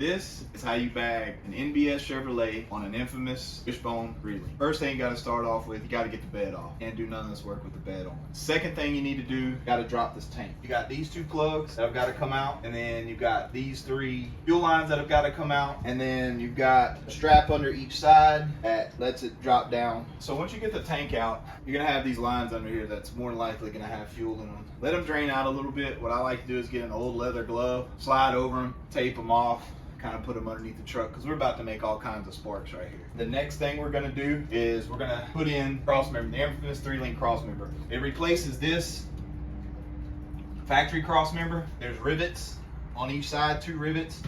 This is how you bag an NBS Chevrolet on an Nfmaus wishbone reeling. First thing you gotta start off with, you gotta get the bed off. Can't do none of this work with the bed on. Second thing you need to do, you gotta drop this tank. You got these two plugs that have gotta come out, and then you've got these three fuel lines that have gotta come out, and then you've got a strap under each side that lets it drop down. So once you get the tank out, you're gonna have these lines under here that's more than likely gonna have fuel in them. Let them drain out a little bit. What I like to do is get an old leather glove, slide over them, tape them off, kind of put them underneath the truck because we're about to make all kinds of sparks right here. The next thing we're going to do is we're going to put in Crossmember, the Nfmaus 3-link Crossmember. It replaces this factory Crossmember. There's rivets on each side, 2 rivets.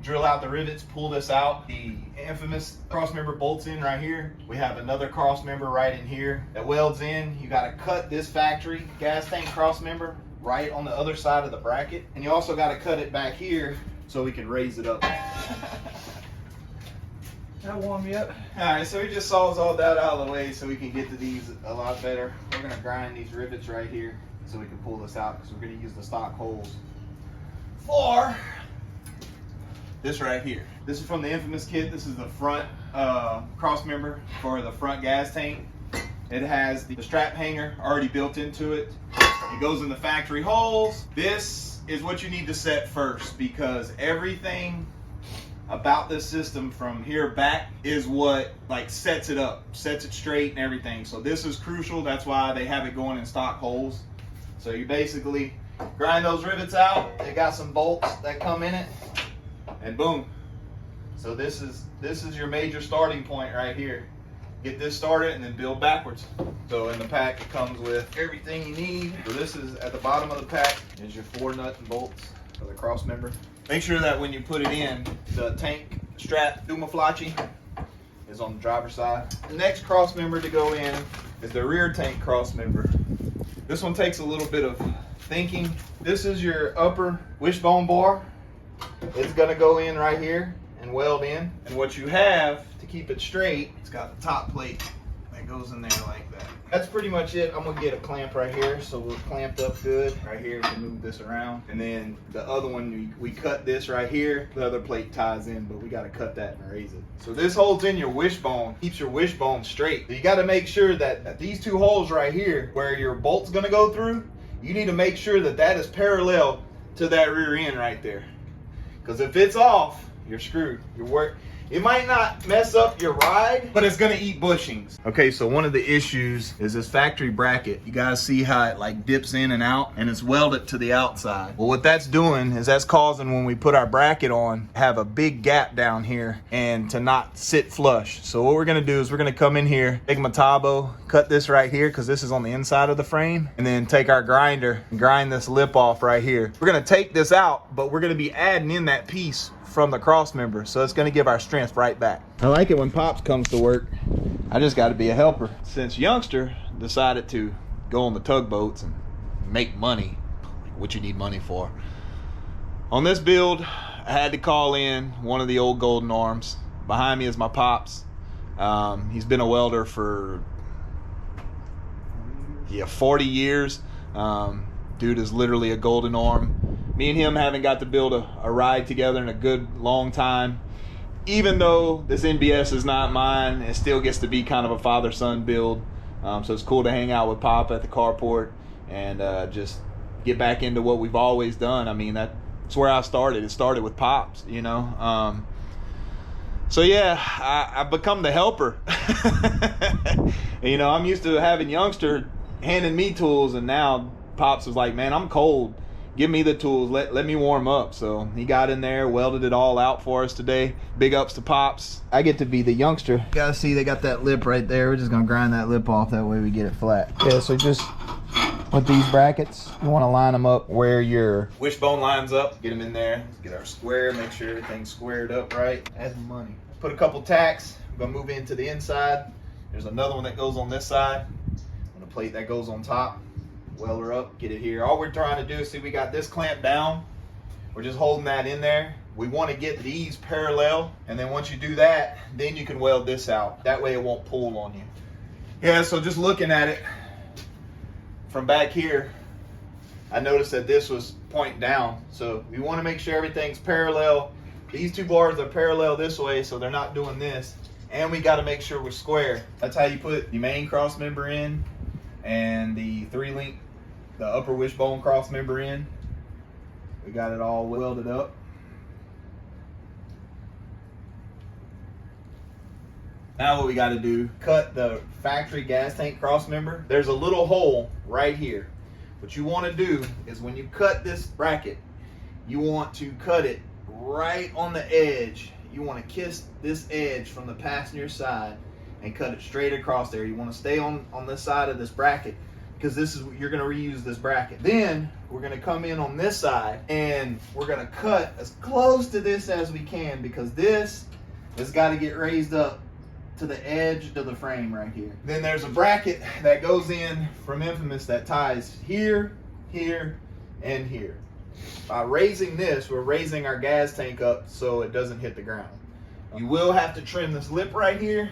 Drill out the rivets, pull this out. The Nfmaus Crossmember bolts in right here. We have another Crossmember right in here that welds in. You got to cut this factory gas tank Crossmember right on the other side of the bracket, and you also got to cut it back here so we can raise it up. That warm me up. Alright, so we just solves all that out of the way so we can get to these a lot better. We're going to grind these rivets right here so we can pull this out because we're going to use the stock holes for this right here. This is from the Nfmaus kit. This is the front Crossmember for the front gas tank. It has the strap hanger already built into it. It goes in the factory holes. This is what you need to set first because everything about this system from here back is what like sets it up, sets it straight and everything. So this is crucial. That's why they have it going in stock holes. So you basically grind those rivets out. They got some bolts that come in it, and boom. So this is your major starting point right here. Get this started and then build backwards. So in the pack it comes with everything you need. So this is at the bottom of the pack is your 4 nuts and bolts for the Crossmember. Make sure that when you put it in, the tank strap Dumaflachi is on the driver's side. The next Crossmember to go in is the rear tank Crossmember. This one takes a little bit of thinking. This is your upper wishbone bar. It's gonna go in right here and weld in. And what you have to keep it straight, it's got the top plate that goes in there like that. That's pretty much it. I'm gonna get a clamp right here so we're clamped up good right here to move this around. And then the other one, we cut this right here. The other plate ties in, but we gotta cut that and raise it. So this holds in your wishbone, keeps your wishbone straight. So you gotta make sure that these 2 holes right here where your bolt's gonna go through, you need to make sure that that is parallel to that rear end right there. Because if it's off, you're screwed. It might not mess up your ride, but it's gonna eat bushings. Okay, so one of the issues is this factory bracket. You guys see how it like dips in and out, and it's welded to the outside. Well, what that's doing is that's causing when we put our bracket on, have a big gap down here and to not sit flush. So what we're gonna do is we're gonna come in here, take my Tabo, cut this right here, because this is on the inside of the frame, and then take our grinder and grind this lip off right here. We're gonna take this out, but we're gonna be adding in that piece from the Crossmember, so it's going to give our strength right back. I like it when Pops comes to work. I just got to be a helper. Since youngster decided to go on the tugboats and make money, what you need money for. On this build, I had to call in one of the old golden arms. Behind me is my Pops. He's been a welder for 40 years. Dude is literally a golden arm. Me and him haven't got to build a ride together in a good long time. Even though this NBS is not mine, it still gets to be kind of a father-son build. So it's cool to hang out with Pop at the carport and just get back into what we've always done. I mean, that's where I started. It started with Pops, you know. So yeah, I've become the helper. You know, I'm used to having youngster handing me tools, and now Pops was like, man, I'm cold. Give me the tools, let me warm up. So he got in there, welded it all out for us today. Big ups to Pops. I get to be the youngster. You gotta see they got that lip right there. We're just gonna grind that lip off, that way we get it flat. Yeah, so just with these brackets, you wanna line them up where your wishbone lines up. Get them in there, let's get our square, make sure everything's squared up right. Add some money. Put a couple tacks, we're gonna move into the inside. There's another one that goes on this side, and a plate that goes on top. Weld her up, get it here. All we're trying to do is see we got this clamp down. We're just holding that in there. We want to get these parallel, and then once you do that, then you can weld this out. That way it won't pull on you. Yeah, so just looking at it from back here, I noticed that this was pointing down. So we want to make sure everything's parallel These two bars are parallel this way, so they're not doing this. And we got to make sure we're square. That's how you put the main cross member in and the 3-link, the upper wishbone cross member in. We got it all welded up. Now what we got to do, cut the factory gas tank cross member. There's a little hole right here. What you want to do is when you cut this bracket, you want to cut it right on the edge. You want to kiss this edge from the passenger side and cut it straight across there. You want to stay on this side of this bracket because this is, you're going to reuse this bracket. Then we're going to come in on this side and we're going to cut as close to this as we can because this has got to get raised up to the edge of the frame right here. Then there's a bracket that goes in from Nfmaus that ties here, here, and here. By raising this, we're raising our gas tank up so it doesn't hit the ground. You will have to trim this lip right here,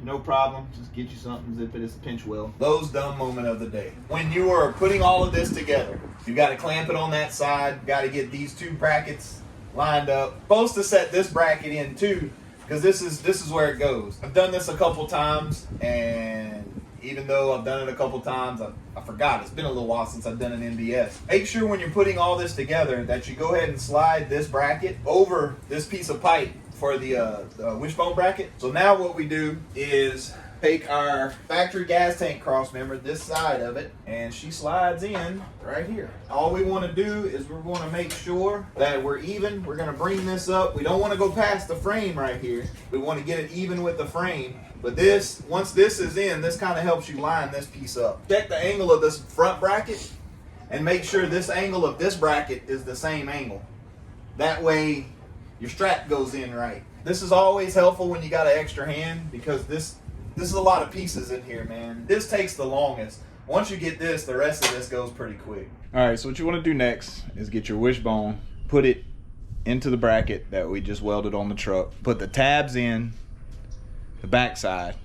no problem. Just get you something, zip it, it's a pinch weld. Lowe's dumb moment of the day. When you are putting all of this together, you got to clamp it on that side, got to get these two brackets lined up. Supposed to set this bracket in too, because this is where it goes. I've done this a couple times, and even though I've done it a couple times, I forgot. It's been a little while since I've done an NBS. Make sure when you're putting all this together that you go ahead and slide this bracket over this piece of pipe for the wishbone bracket. So now what we do is take our factory gas tank cross member, this side of it, and she slides in right here. All we want to do is we're going to make sure that we're even. We're going to bring this up. We don't want to go past the frame right here. We want to get it even with the frame. But this, once this is in, this kind of helps you line this piece up. Check the angle of this front bracket and make sure this angle of this bracket is the same angle. That way your strap goes in right. This is always helpful when you got an extra hand because this is a lot of pieces in here, man. This takes the longest. Once you get this, the rest of this goes pretty quick. All right, so what you want to do next is get your wishbone, put it into the bracket that we just welded on the truck, put the tabs in the back side,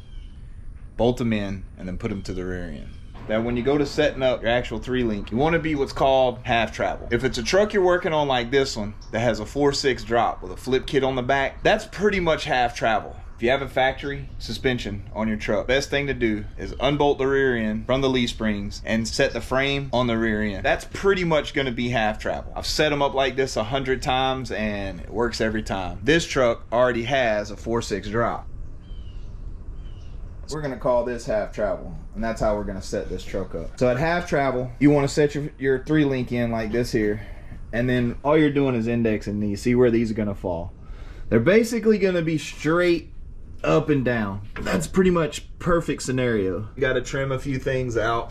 bolt them in, and then put them to the rear end. Now when you go to setting up your actual 3-link, you want to be what's called half travel. If it's a truck you're working on like this one that has a 4.6 drop with a flip kit on the back, that's pretty much half travel. If you have a factory suspension on your truck, best thing to do is unbolt the rear end from the leaf springs and set the frame on the rear end. That's pretty much going to be half travel. I've set them up like this 100 times and it works every time. This truck already has a 4.6 drop. We're gonna call this half travel, and that's how we're gonna set this truck up. So at half travel, you wanna set your 3-link in like this here, and then all you're doing is indexing these. See where these are gonna fall. They're basically gonna be straight up and down. That's pretty much perfect scenario. You gotta trim a few things out.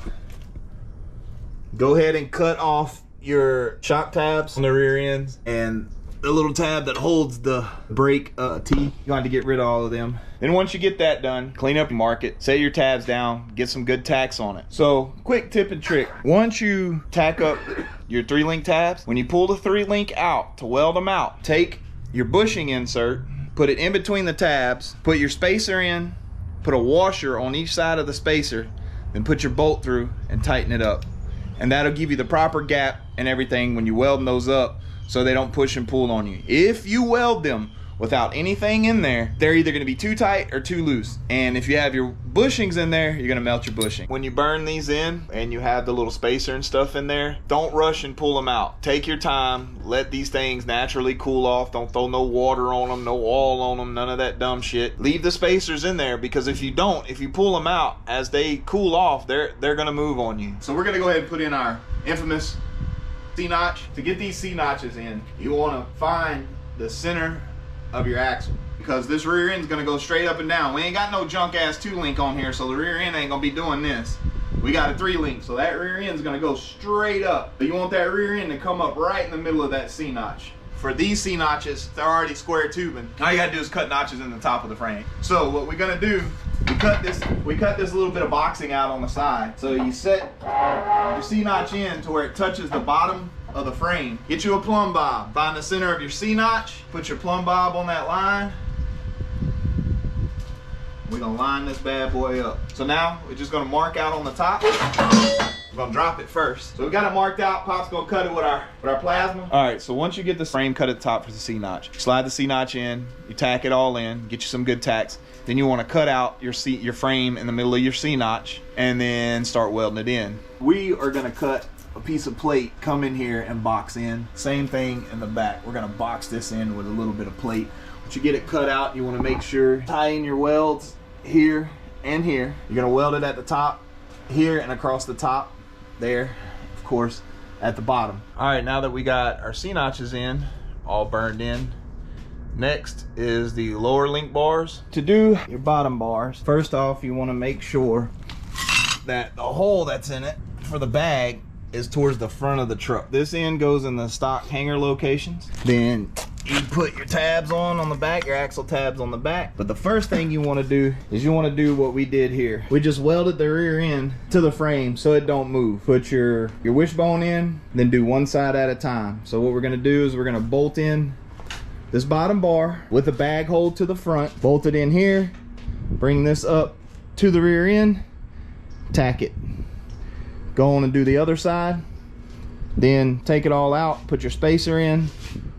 Go ahead and cut off your shock tabs on the rear ends and the little tab that holds the brake T. You want to get rid of all of them. Then once you get that done, clean up your market, set your tabs down, get some good tacks on it. So quick tip and trick. Once you tack up your 3-link tabs, when you pull the 3-link out to weld them out, take your bushing insert, put it in between the tabs, put your spacer in, put a washer on each side of the spacer, then put your bolt through and tighten it up. And that'll give you the proper gap and everything when you're welding those up, so they don't push and pull on you. If you weld them without anything in there, they're either gonna be too tight or too loose. And if you have your bushings in there, you're gonna melt your bushing. When you burn these in and you have the little spacer and stuff in there, don't rush and pull them out. Take your time, let these things naturally cool off. Don't throw no water on them, no oil on them, none of that dumb shit. Leave the spacers in there, because if you don't, if you pull them out, as they cool off, they're gonna move on you. So we're gonna go ahead and put in our Nfmaus C-notch. To get these C-notches in, you want to find the center of your axle, because this rear end is going to go straight up and down. We ain't got no junk ass 2-link on here, so the rear end ain't going to be doing this. We got a 3-link, so that rear end is going to go straight up. But you want that rear end to come up right in the middle of that C-notch. For these C-notches, they're already square tubing. All you got to do is cut notches in the top of the frame. So what we're going to do, we cut this little bit of boxing out on the side. So you set your C-notch in to where it touches the bottom of the frame. Get you a plumb bob. Find the center of your C-notch. Put your plumb bob on that line. We're gonna line this bad boy up. So now we're just gonna mark out on the top. We're gonna drop it first. So we got it marked out. Pop's gonna cut it with our plasma. All right, so once you get the frame cut at the top for the C-notch, slide the C-notch in, you tack it all in, get you some good tacks. Then you wanna cut out your frame in the middle of your C-notch and then start welding it in. We are gonna cut a piece of plate, come in here and box in. Same thing in the back. We're gonna box this in with a little bit of plate. Once you get it cut out, you wanna make sure, tie in your welds here and here. You're gonna weld it at the top, here and across the top, there, of course, at the bottom. All right, now that we got our C-notches in, all burned in, next is the lower link bars. To do your bottom bars, first off, you wanna make sure that the hole that's in it for the bag is towards the front of the truck. This end goes in the stock hanger locations. Then you put your tabs on the back, your axle tabs on the back. But the first thing you want to do is you want to do what we did here. We just welded the rear end to the frame so it don't move. Put your wishbone in, then do one side at a time. So what we're going to do is we're going to bolt in this bottom bar with the bag hold to the front, bolt it in here, bring this up to the rear end, tack it. Go on and do the other side, then take it all out, put your spacer in,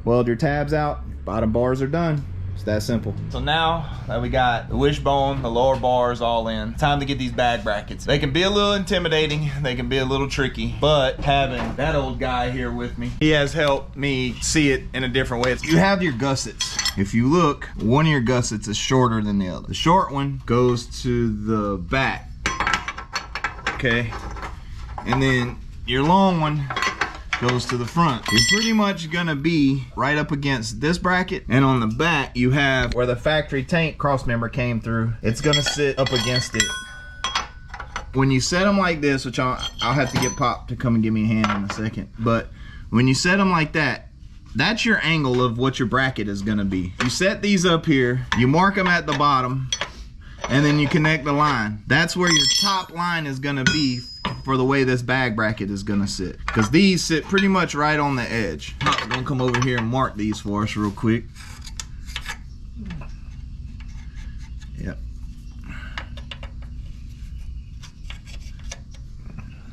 weld your tabs out, bottom bars are done. It's that simple. So now that we got the wishbone, the lower bars all in, time to get these bag brackets. They can be a little intimidating, they can be a little tricky, but having that old guy here with me, he has helped me see it in a different way. You have your gussets. If you look, one of your gussets is shorter than the other. The short one goes to the back, okay? And then your long one goes to the front. You're pretty much gonna be right up against this bracket, and on the back you have where the factory tank crossmember came through. It's gonna sit up against it. When you set them like this, which I'll have to get Pop to come and give me a hand in a second, but when you set them like that, that's your angle of what your bracket is gonna be. You set these up here, you mark them at the bottom, and then you connect the line. That's where your top line is gonna be for the way this bag bracket is gonna sit, because these sit pretty much right on the edge. I'm gonna come over here and mark these for us real quick. Yep.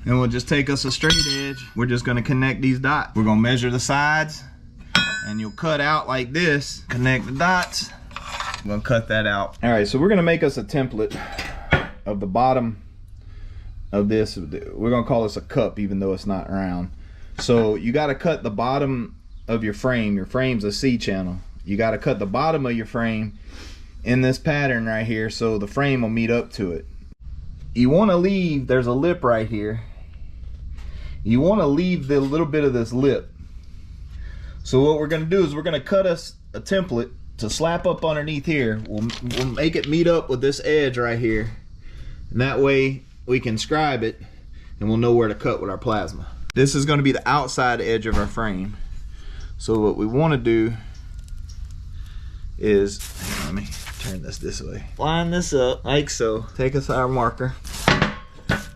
And we'll just take us a straight edge. We're just gonna connect these dots. We're gonna measure the sides, and you'll cut out like this, connect the dots. I'm gonna cut that out. All right, so we're gonna make us a template of the bottom of this. We're gonna call this a cup, even though it's not round. So you got to cut the bottom of your frame. Your frame's a C channel. You got to cut the bottom of your frame in this pattern right here, so the frame will meet up to it. You want to leave, there's a lip right here. You want to leave the little bit of this lip. So what we're gonna do is we're gonna cut us a template to slap up underneath here. We'll make it meet up with this edge right here, and that way we can scribe it and we'll know where to cut with our plasma. This is going to be the outside edge of our frame. So what we want to do is, hang on, let me turn this way. Line this up like so. Take us our marker.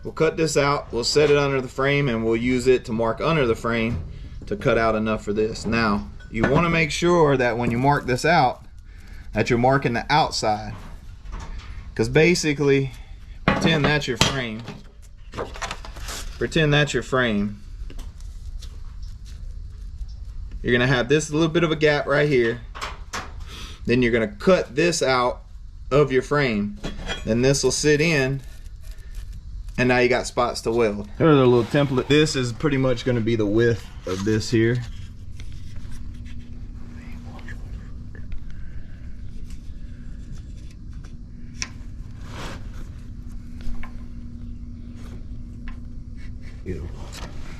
We'll cut this out. We'll set it under the frame and we'll use it to mark under the frame to cut out enough for this. Now, you want to make sure that when you mark this out, that you're marking the outside. Because basically, pretend that's your frame. Pretend that's your frame. You're gonna have this little bit of a gap right here. Then you're gonna cut this out of your frame. Then this will sit in, and now you got spots to weld. Here's a little template. This is pretty much gonna be the width of this here.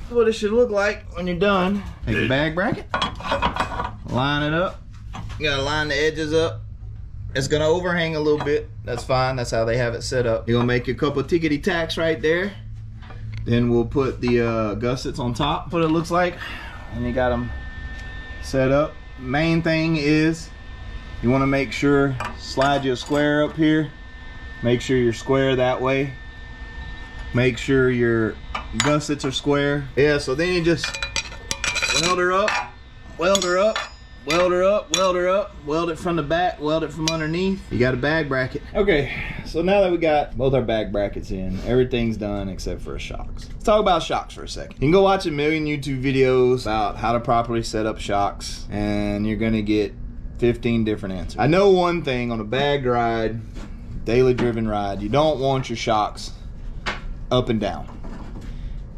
What it should look like when you're done. Take a bag bracket, line it up. You gotta line the edges up. It's gonna overhang a little bit. That's fine, that's how they have it set up. You're gonna make a couple of tickety tacks right there. Then we'll put the gussets on top. What it looks like, and you got them set up. Main thing is you wanna make sure, slide you a square up here. Make sure you're square that way. Make sure your gussets are square. Yeah, so then you just weld her up, weld her up, weld her up, weld her up, weld it from the back, weld it from underneath. You got a bag bracket. Okay, So now that we got both our back brackets in, everything's done except for shocks. Let's talk about shocks for a second. You can go watch a million YouTube videos about how to properly set up shocks, and you're gonna get 15 different answers. I know one thing: on a bagged ride, daily driven ride, you don't want your shocks up and down.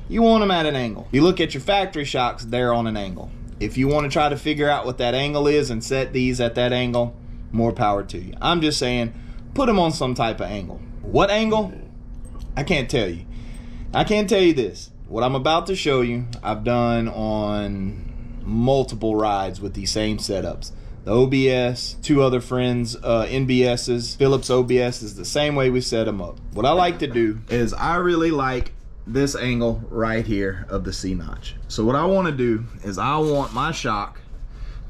You want them at an angle. You look at your factory shocks, they're on an angle. If you want to try to figure out what that angle is and set these at that angle, more power to you. I'm just saying, put them on some type of angle. What angle? I can't tell you. I can tell you this: what I'm about to show you, I've done on multiple rides with these same setups. The OBS, two other friends, NBS's, Phillips OBS is the same way we set them up. What I like to do is I really like this angle right here of the C-notch. So what I want to do is I want my shock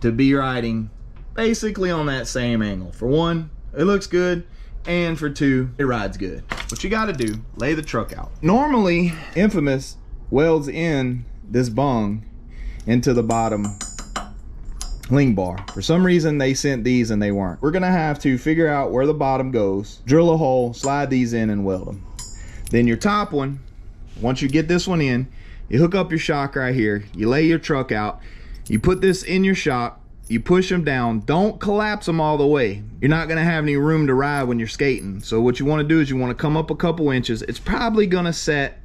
to be riding basically on that same angle. For one, it looks good, and for two, it rides good. What you got to do, lay the truck out. Normally, Nfmaus welds in this bung into the bottom ling bar. For some reason, they sent these and they weren't. We're gonna have to figure out where the bottom goes, drill a hole, slide these in, and weld them. Then your top one, once you get this one in, you hook up your shock right here, you lay your truck out, you put this in your shock, you push them down. Don't collapse them all the way. You're not gonna have any room to ride when you're skating. So what you wanna do is you wanna come up a couple inches. It's probably gonna set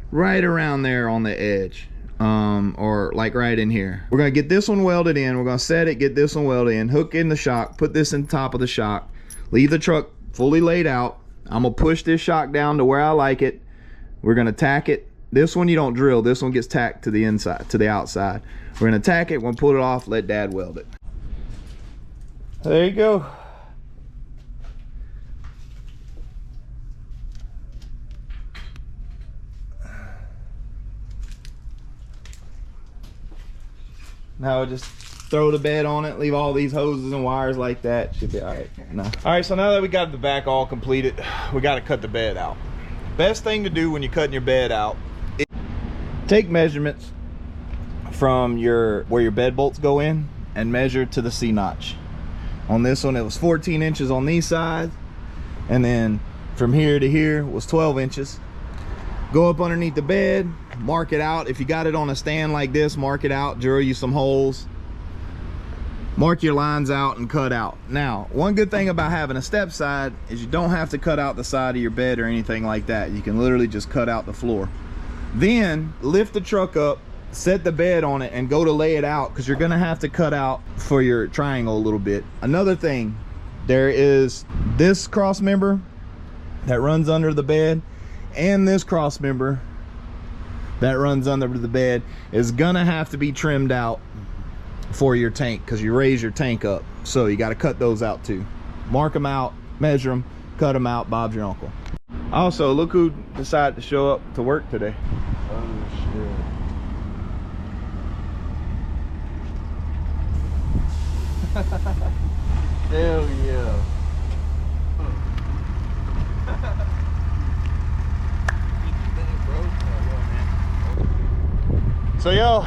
right around there on the edge, or like right in here. We're gonna get this one welded in, we're gonna set it, get this one welded in, hook in the shock, put this in top of the shock, leave the truck fully laid out. I'm gonna push this shock down to where I like it. We're gonna tack it. This one you don't drill, this one gets tacked to the inside, to the outside. We're gonna tack it, we'll pull it off, let Dad weld it. There you go. Now we'll just throw the bed on it, leave all these hoses and wires like that. Should be all right. No. All right, so now that we got the back all completed, we got to cut the bed out. Best thing to do when you're cutting your bed out is take measurements from where your bed bolts go in and measure to the C-notch. On this one, it was 14 inches on these sides, and then from here to here was 12 inches. Go up underneath the bed, mark it out. If you got it on a stand like this, mark it out, drill you some holes, mark your lines out, and cut out. Now, one good thing about having a step side is you don't have to cut out the side of your bed or anything like that. You can literally just cut out the floor. Then lift the truck up, set the bed on it, and go to lay it out, because you're gonna have to cut out for your triangle a little bit. Another thing, there is this cross member that runs under the bed, and this cross member that runs under the bed is gonna have to be trimmed out for your tank, because you raise your tank up. So you got to cut those out too. Mark them out, measure them, cut them out. Bob's your uncle. Also, look who decided to show up to work today. Oh shit. Hell yeah. So yo,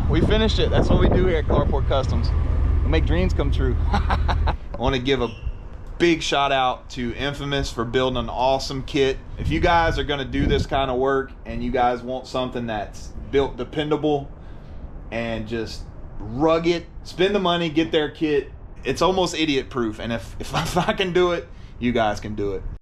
we finished it. That's what we do here at Carport Customs. We make dreams come true. I want to give a big shout out to Nfmaus for building an awesome kit. If you guys are going to do this kind of work and you guys want something that's built dependable and just rugged, spend the money, get their kit. It's almost idiot proof, and if I can do it, you guys can do it.